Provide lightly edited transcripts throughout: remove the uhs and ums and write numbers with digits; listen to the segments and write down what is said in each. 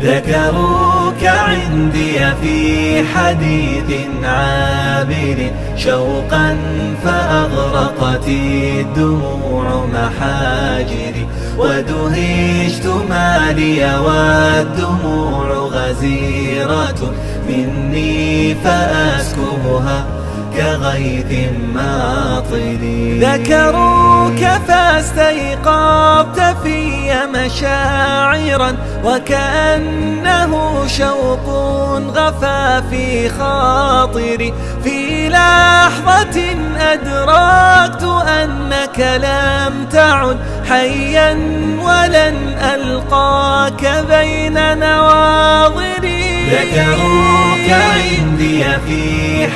ذكروك عندي في حديث عابر شوقا فأغرقت الدموع محاجري، ودهشت ما لي والدموع غزيرة مني فأسكبها كغيث ماطر. ذكروك فاستيقظت في مشاعرا وكأنه شوق غفى في خاطري، في لحظة أدركت أنك لم تعد حيا ولن ألقاك بين نواظري. ذكروك عندي في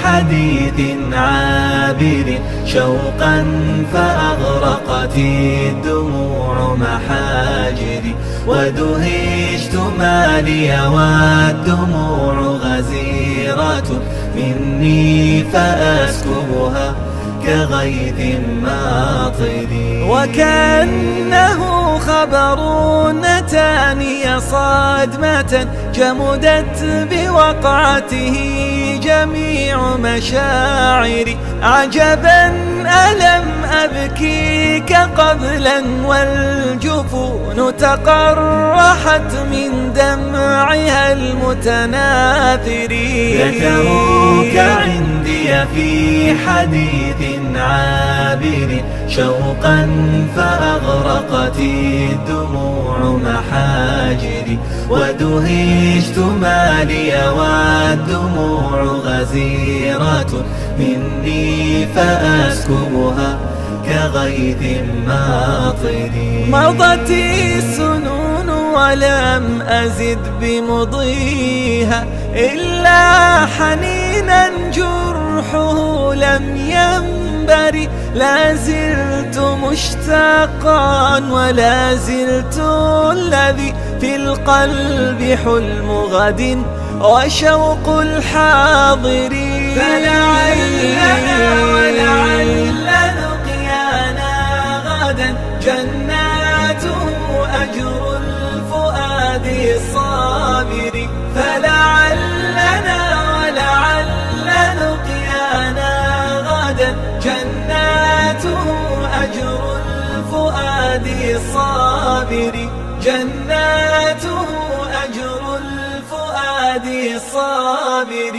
حديث عابر شوقا فأغرقت الدموع محاجري، ودهشت ما لي والدموع غزيرة مني فأسكبها كغيث ماطر. وكأنه خبر أتاني صدمة جمدت بوقعته جميع مشاعري، عجبا ألم أبكيك قبلا والجفون تقرحت من دمعها المتناثر. ذكروك عندي في حديث عابر شوقا فأغرقت الدموع محاجري، ودهشت ما لي والدموع غزيرة مني فأسكبها كغيث ماطر. مضت السنون ولم أزد بمضيها إلا حنينا جرحه لم ينبري، لا زلت مشتاقا ولا زلت الذي في القلب حلم غد وشوق الحاضر. فلعلنا ولعل لقيانا غدا جناته أجر الفؤاد الصابر. فلعلنا ولعل لقيانا غدا جناته أجر الفؤاد الصابر. جناته أجر الفؤاد الصابر.